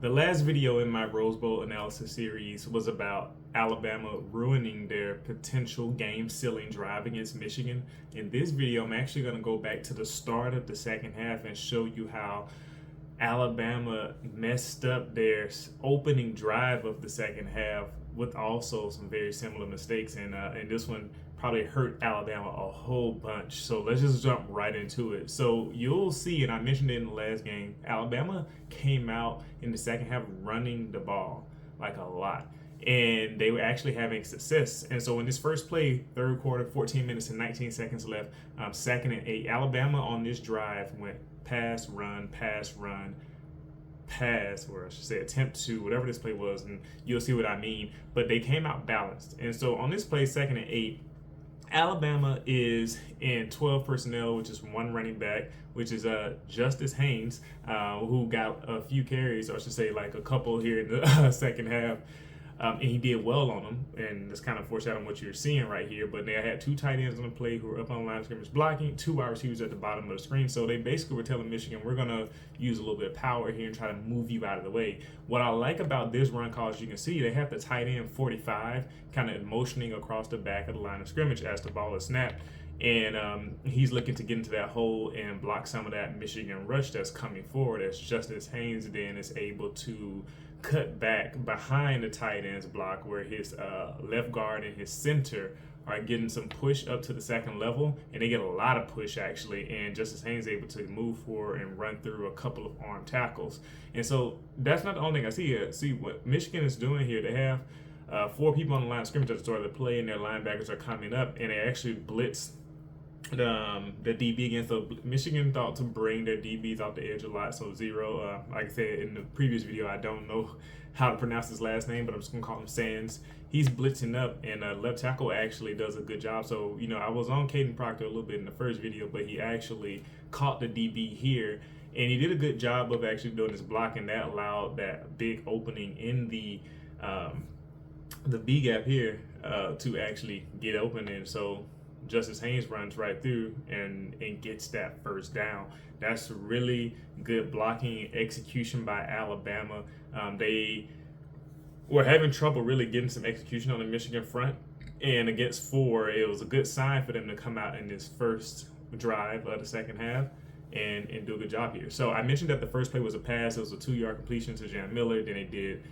The last video in my Rose Bowl analysis series was about Alabama ruining their potential game-sealing drive against Michigan. In this video, I'm actually going to go back to the start of the second half and show you how Alabama messed up their opening drive of the second half with also some very similar mistakes. And this one probably hurt Alabama a whole bunch. So let's just jump right into it. So you'll see, and I mentioned it in the last game, Alabama came out in the second half running the ball like a lot. And they were actually having success. And so in this first play, third quarter, 14 minutes and 19 seconds left, 2nd and 8, Alabama on this drive went pass, run, pass, run, pass, or I should say attempt to, whatever this play was, and you'll see what I mean. But they came out balanced. And so on this play, 2nd and 8, Alabama is in 12 personnel, which is one running back, which is Justice Haynes, who got a few carries, or I should say like a couple here in the second half. And he did well on them, and it's kind of foreshadowing what you're seeing right here. But they had two tight ends on the play who were up on the line of scrimmage blocking, two wide receivers at the bottom of the screen. So they basically were telling Michigan, we're going to use a little bit of power here and try to move you out of the way. What I like about this run call, as you can see, they have the tight end 45 kind of motioning across the back of the line of scrimmage as the ball is snapped. And he's looking to get into that hole and block some of that Michigan rush that's coming forward, as Justice Haynes then is able to cut back behind the tight end's block, where his left guard and his center are getting some push up to the second level, and they get a lot of push actually, and Justice Haynes is able to move forward and run through a couple of armed tackles. And so that's not the only thing I see here. See what Michigan is doing here. They have 4 people on the line of scrimmage at the start of the play, and their linebackers are coming up, and they actually blitz the DB again. So Michigan thought to bring their DBs off the edge a lot. So Zero, like I said in the previous video, I don't know how to pronounce his last name, but I'm just gonna call him Sands. He's blitzing up, and left tackle actually does a good job. So I was on Caden Proctor a little bit in the first video, but he actually caught the DB here, and he did a good job of actually doing this block, and that allowed that big opening in the B gap here to actually get open. And so Justice Haynes runs right through and gets that first down. That's really good blocking and execution by Alabama. They were having trouble really getting some execution on the Michigan front, and against 4, it was a good sign for them to come out in this first drive of the second half and do a good job here. So I mentioned that the first play was a pass. It was a 2-yard completion to Jan Miller. Then they did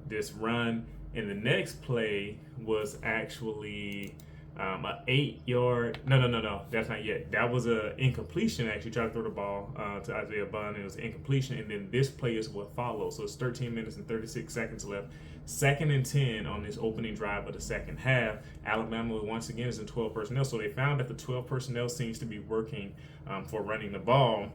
this run, and the next play was actually an 8-yard. No, that's not yet. That was a incompletion. Actually, tried to throw the ball to Isaiah Bunn. It was an incompletion, and then this play is what follows. So it's 13 minutes and 36 seconds left. 2nd and 10 on this opening drive of the second half. Alabama once again is in 12 personnel. So they found that the 12 personnel seems to be working for running the ball.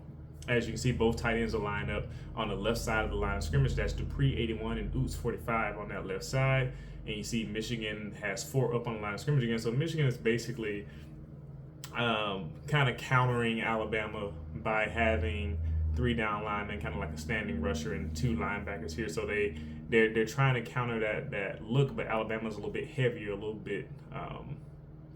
As you can see, both tight ends are lined up on the left side of the line of scrimmage. That's Dupree 81 and Oots 45 on that left side. And you see Michigan has 4 up on the line of scrimmage again. So Michigan is basically kind of countering Alabama by having 3 down linemen, kind of like a standing rusher, and 2 linebackers here. So they're trying to counter that look, but Alabama's a little bit heavier, a little bit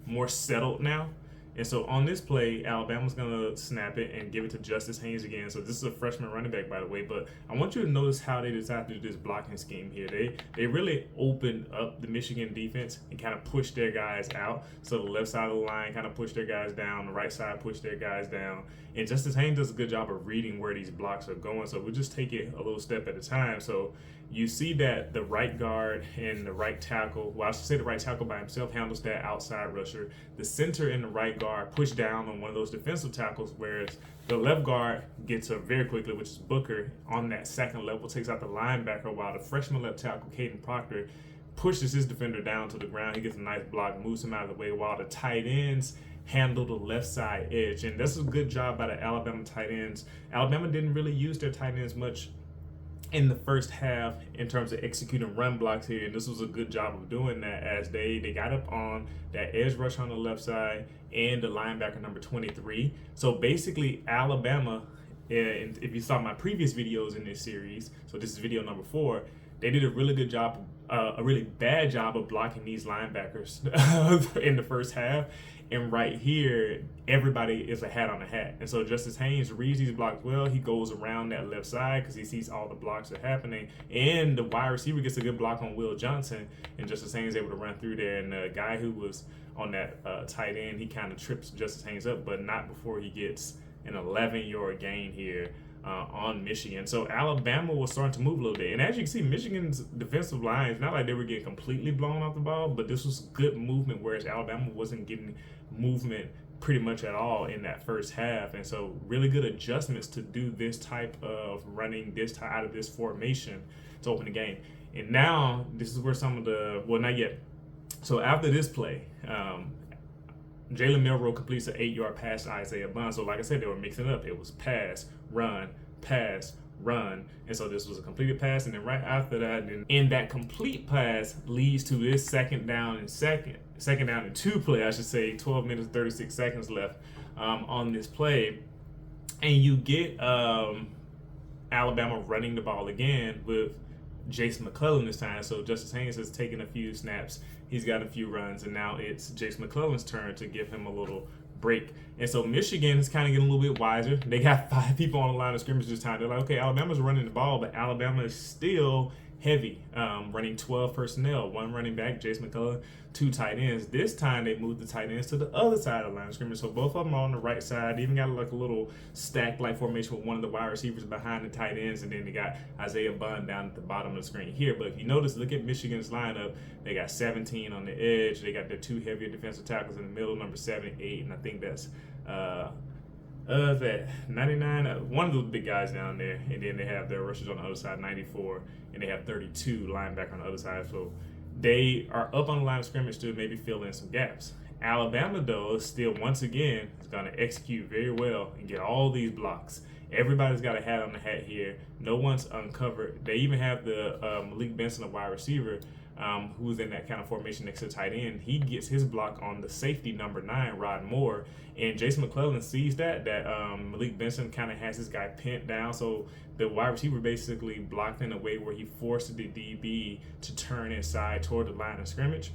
more settled now. And so on this play, Alabama's going to snap it and give it to Justice Haynes again. So this is a freshman running back, by the way. But I want you to notice how they decided to do this blocking scheme here. They really opened up the Michigan defense and kind of pushed their guys out. So the left side of the line kind of pushed their guys down. The right side pushed their guys down. And Justice Haynes does a good job of reading where these blocks are going. So we'll just take it a little step at a time. So you see that the right guard and the right tackle, well, I should say the right tackle by himself handles that outside rusher. The center and the right guard push down on one of those defensive tackles, whereas the left guard gets up very quickly, which is Booker, on that second level, takes out the linebacker, while the freshman left tackle, Caden Proctor, pushes his defender down to the ground. He gets a nice block, moves him out of the way, while the tight ends handle the left side edge. And this is a good job by the Alabama tight ends. Alabama didn't really use their tight ends much in the first half in terms of executing run blocks here, and this was a good job of doing that, as they got up on that edge rush on the left side and the linebacker number 23. So basically Alabama, and if you saw my previous videos in this series, so this is video number 4, they did a really good job, a really bad job of blocking these linebackers in the first half. And right here, everybody is a hat on a hat. And so Justice Haynes reads these blocks well. He goes around that left side because he sees all the blocks are happening. And the wide receiver gets a good block on Will Johnson. And Justice Haynes is able to run through there. And the guy who was on that tight end, he kind of trips Justice Haynes up, but not before he gets an 11-yard gain here on Michigan. So Alabama was starting to move a little bit. And as you can see, Michigan's defensive line, it's not like they were getting completely blown off the ball, but this was good movement, whereas Alabama wasn't getting movement pretty much at all in that first half. And so really good adjustments to do this type of running this out of this formation to open the game. And now this is where some of the, well, not yet. So after this play, Jalen Milroe completes an 8-yard pass to Isaiah Bond. So like I said, they were mixing it up. It was pass, run, and so this was a completed pass. And then right after that, in that complete pass leads to this second down and 2 play, I should say. 12 minutes 36 seconds left on this play, and you get Alabama running the ball again with Jason McClellan this time. So Justice Haynes has taken a few snaps, he's got a few runs, and now it's Jason McClellan's turn to give him a little break. And so Michigan is kind of getting a little bit wiser. They got 5 people on the line of scrimmage this time. They're like, okay, Alabama's running the ball, but Alabama is still heavy, running 12 personnel, 1 running back, Jason McCullough, 2 tight ends. This time they moved the tight ends to the other side of the line of scrimmage, so both of them are on the right side. They even got like a little stacked like formation with one of the wide receivers behind the tight ends, and then they got Isaiah Bond down at the bottom of the screen here. But if you notice, look at Michigan's lineup. They got 17 on the edge. They got their 2 heavier defensive tackles in the middle, number 7 and 8, and I think that's that 99, one of those big guys down there, and then they have their rushers on the other side, 94, and they have 32 linebacker on the other side. So they are up on the line of scrimmage to maybe fill in some gaps. Alabama, though, still once again is going to execute very well and get all these blocks. Everybody's got a hat on the hat here. No one's uncovered. They even have the Malik Benson, a wide receiver, who's in that kind of formation next to the tight end. He gets his block on the safety, number 9, Rod Moore. And Jason McClellan sees that Malik Benson kind of has this guy pinned down. So the wide receiver basically blocked in a way where he forced the DB to turn inside toward the line of scrimmage.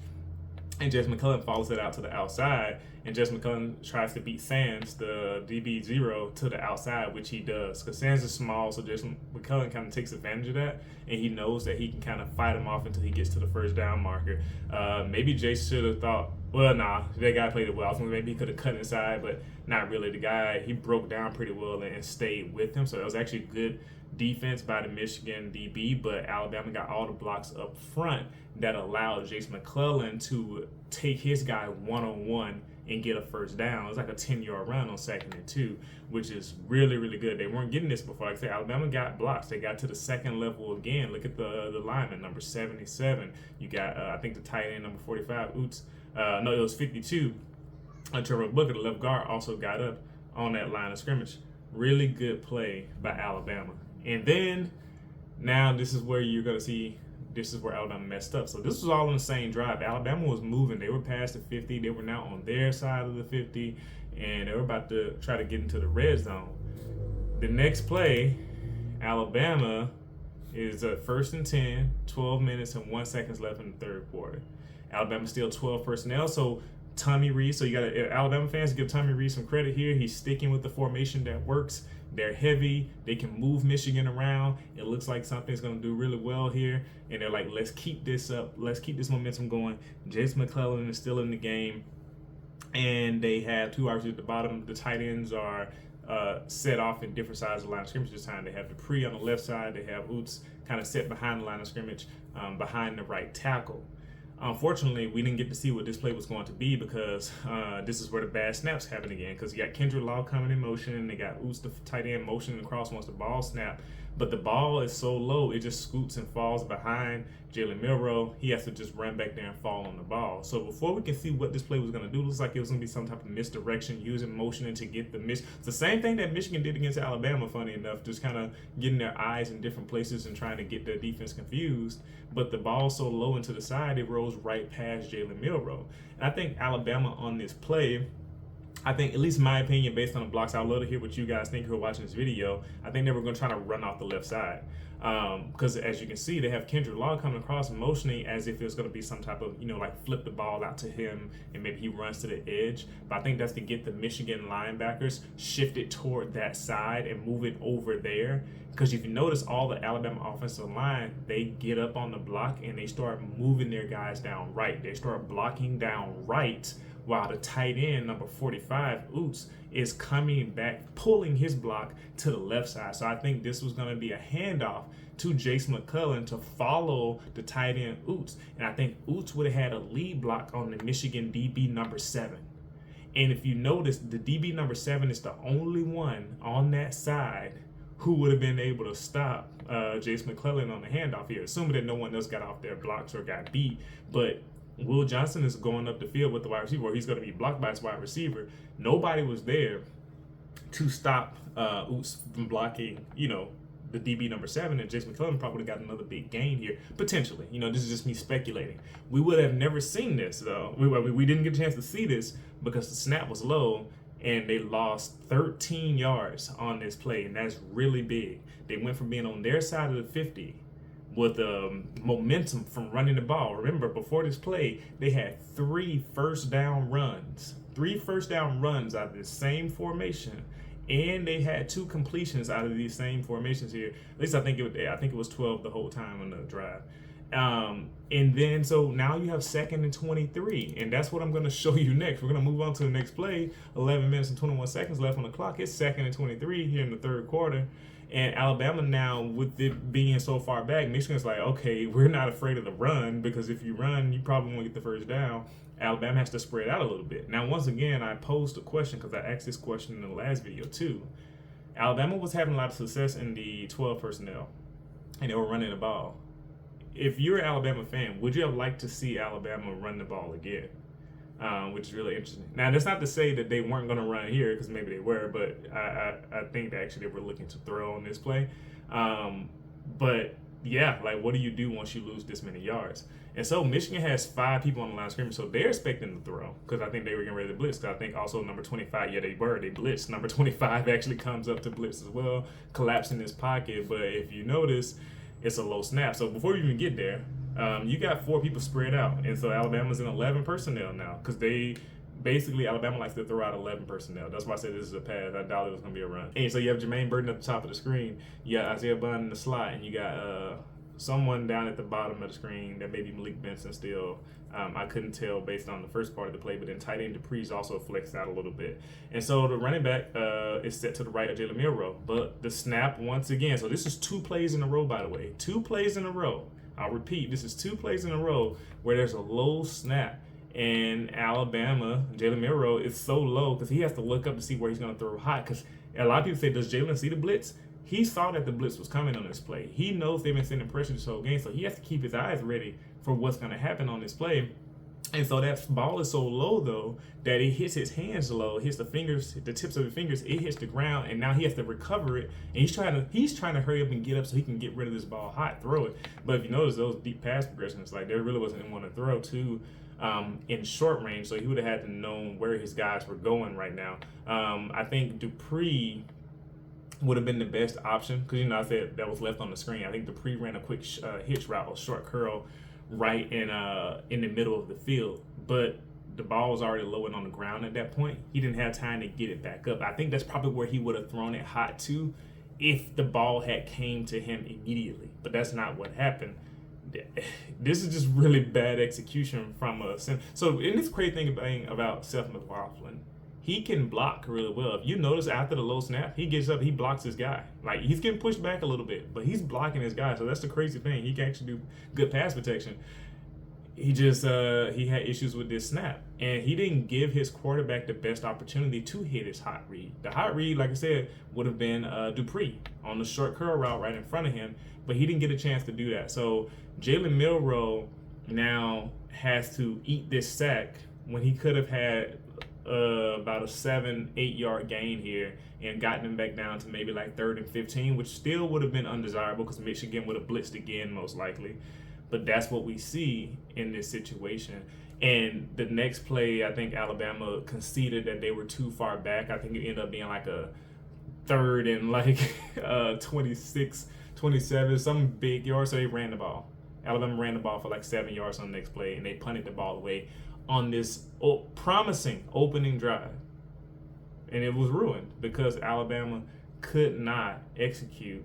And Jason McClellan follows it out to the outside, and Jason McClellan tries to beat Sands, the DB0, to the outside, which he does. Because Sands is small, so Jason McClellan kind of takes advantage of that, and he knows that he can kind of fight him off until he gets to the first down marker. Maybe Jason should have thought, well, nah, that guy played it well. Maybe he could have cut inside, but not really. The guy, he broke down pretty well and stayed with him, so it was actually good defense by the Michigan DB, but Alabama got all the blocks up front that allowed Jason McClellan to take his guy one-on-one and get a first down. It was like a 10-yard run on 2nd and 2, which is really, really good. They weren't getting this before. Like I said, Alabama got blocks. They got to the second level again. Look at the lineman, number 77. You got, I think, the tight end, number 45. It was 52. Trevor Booker, the left guard, also got up on that line of scrimmage. Really good play by Alabama. And then, now this is where you're going to see, this is where Alabama messed up. So this was all in the same drive. Alabama was moving. They were past the 50. They were now on their side of the 50, and they were about to try to get into the red zone. The next play, Alabama is 1st and 10, 12 minutes and 1 second left in the third quarter. Alabama still 12 personnel, so Tommy Reed, so you got Alabama fans give Tommy Reed some credit here. He's sticking with the formation that works. They're heavy. They can move Michigan around. It looks like something's going to do really well here. And they're like, let's keep this up. Let's keep this momentum going. Jason McClellan is still in the game. And they have 2 receivers at the bottom. The tight ends are set off in different sides of the line of scrimmage this time. They have Dupree on the left side. They have Oots kind of set behind the line of scrimmage, behind the right tackle. Unfortunately, we didn't get to see what this play was going to be because this is where the bad snaps happen again. Because you got Kendrick Law coming in motion. They got Oots, the tight end, motioning across once the ball snap. But the ball is so low, it just scoots and falls behind Jalen Milroe. He has to just run back there and fall on the ball. So before we can see what this play was going to do, it looks like it was going to be some type of misdirection, using motioning to get the miss. It's the same thing that Michigan did against Alabama, funny enough, just kind of getting their eyes in different places and trying to get their defense confused. But the ball's so low and to the side, it rolls right past Jalen Milroe. And I think Alabama on this play I think, at least my opinion, based on the blocks, I'd love to hear what you guys think who are watching this video. I think they were going to try to run off the left side. Because as you can see, they have Kendrick Law coming across motioning as if it was going to be some type of, like flip the ball out to him and maybe he runs to the edge. But I think that's to get the Michigan linebackers shifted toward that side and move it over there. Because if you notice, all the Alabama offensive line, they get up on the block and they start moving their guys down right. They start blocking down right, while the tight end, number 45, Oots, is coming back, pulling his block to the left side. So I think this was going to be a handoff to Jace McClellan to follow the tight end, Oots. And I think Oots would have had a lead block on the Michigan DB number 7. And if you notice, the DB number 7 is the only one on that side who would have been able to stop Jace McClellan on the handoff here, assuming that no one else got off their blocks or got beat. But Will Johnson is going up the field with the wide receiver, or he's going to be blocked by his wide receiver. Nobody was there to stop Oots from blocking, the DB number 7, and Jace McClellan probably got another big gain here, potentially. This is just me speculating. We would have never seen this, though. We didn't get a chance to see this because the snap was low, and they lost 13 yards on this play, and that's really big. They went from being on their side of the 50 with momentum from running the ball. Remember, before this play, they had 3 first down runs. 3 first down runs out of the same formation, and they had 2 completions out of these same formations here. At least I think it was 12 the whole time on the drive. And then, so now you have 2nd and 23, and that's what I'm going to show you next. We're going to move on to the next play. 11 minutes and 21 seconds left on the clock. It's 2nd and 23 here in the third quarter. And Alabama now, with it being so far back, Michigan's like, okay, we're not afraid of the run, because if you run, you probably won't get the first down. Alabama has to spread out a little bit. Now, once again, I posed a question because I asked this question in the last video too. Alabama was having a lot of success in the 12 personnel, and they were running the ball. If you're an Alabama fan, would you have liked to see Alabama run the ball again? Which is really interesting. Now, that's not to say that they weren't going to run here, because maybe they were, but I think that actually they were looking to throw on this play. But yeah, like, what do you do once you lose this many yards? And so Michigan has 5 people on the line of scrimmage, so they're expecting to throw, because I think they were getting ready to blitz. Because I think also number 25, they blitzed. Number 25 actually comes up to blitz as well, collapsing his pocket. But if you notice, it's a low snap. So before you even get there, you got 4 people spread out. And so Alabama's in 11 personnel now, because Alabama likes to throw out 11 personnel. That's why I said this is a pass. I doubt it was going to be a run. And so you have Jermaine Burton at the top of the screen. You got Isaiah Bond in the slot, and you got someone down at the bottom of the screen that may be Malik Benson still. I couldn't tell based on the first part of the play, but then tight end Dupree's also flexed out a little bit. And so the running back is set to the right of Jalen Milroe. But the snap once again, so this is 2 plays in a row, by the way. 2 plays in a row. I'll repeat, this is 2 plays in a row where there's a low snap. And Alabama, Jalen Milroe, is so low because he has to look up to see where he's going to throw hot. Because a lot of people say, does Jalen see the blitz? He saw that the blitz was coming on this play. He knows they've been sending pressure this whole game, so he has to keep his eyes ready for what's going to happen on this play. And so that ball is so low, though, that it hits his hands low, hits the fingers, the tips of the fingers, it hits the ground, and now he has to recover it. And he's trying to hurry up and get up so he can get rid of this ball hot, throw it. But if you notice those deep pass progressions, like, there really wasn't anyone to throw to in short range, so he would have had to know where his guys were going right now. I think Dupree would have been the best option, because I said that was left on the screen. I think Dupree ran a quick hitch route, a short curl, right in the middle of the field, but the ball was already low and on the ground at that point. He didn't have time to get it back up. I think that's probably where he would have thrown it hot to if the ball had came to him immediately, but that's not what happened. This is just really bad execution from a center. So, and this crazy thing about Seth McLaughlin, he can block really well. If you notice, after the low snap, he gets up, he blocks his guy. Like, he's getting pushed back a little bit, but he's blocking his guy. So that's the crazy thing. He can actually do good pass protection. He just he had issues with this snap, and he didn't give his quarterback the best opportunity to hit his hot read. The hot read, like I said, would have been Dupree on the short curl route right in front of him, but he didn't get a chance to do that. So Jalen Milroe now has to eat this sack when he could have had about a 7-8 yard gain here and gotten him back down to maybe like 3rd and 15, which still would have been undesirable because Michigan would have blitzed again most likely. But that's what we see in this situation. And the next play, I think Alabama conceded that they were too far back. I think it ended up being like a third and like 26, 27, some big yard. So they ran the ball. Alabama ran the ball for like 7 yards on the next play, and they punted the ball away on this promising opening drive. And it was ruined because Alabama could not execute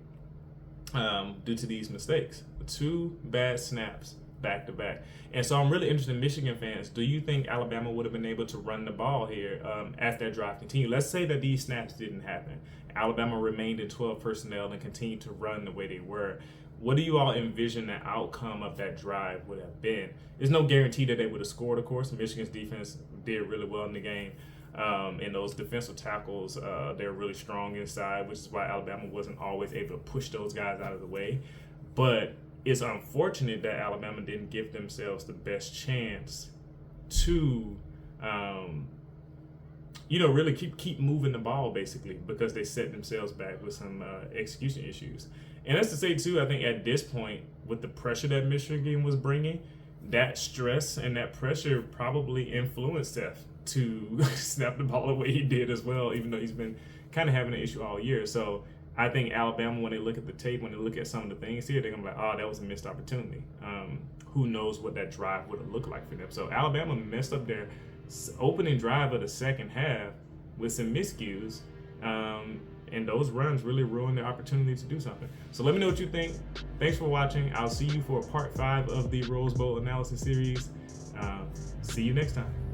due to these mistakes. 2 bad snaps back to back. And so I'm really interested in Michigan fans. Do you think Alabama would have been able to run the ball here as that drive continued? Let's say that these snaps didn't happen. Alabama remained in 12 personnel and continued to run the way they were. What do you all envision the outcome of that drive would have been? There's no guarantee that they would have scored, of course. Michigan's defense did really well in the game. And those defensive tackles, they're really strong inside, which is why Alabama wasn't always able to push those guys out of the way. But it's unfortunate that Alabama didn't give themselves the best chance to, really keep moving the ball, basically, because they set themselves back with some execution issues. And that's to say, too, I think at this point, with the pressure that Michigan was bringing, that stress and that pressure probably influenced Seth to snap the ball the way he did as well, even though he's been kind of having an issue all year. So I think Alabama, when they look at the tape, when they look at some of the things here, they're going to be like, oh, that was a missed opportunity. Who knows what that drive would have looked like for them. So Alabama messed up their opening drive of the second half with some miscues. And those runs really ruined their opportunity to do something. So let me know what you think. Thanks for watching. I'll see you for part 5 of the Rose Bowl analysis series. See you next time.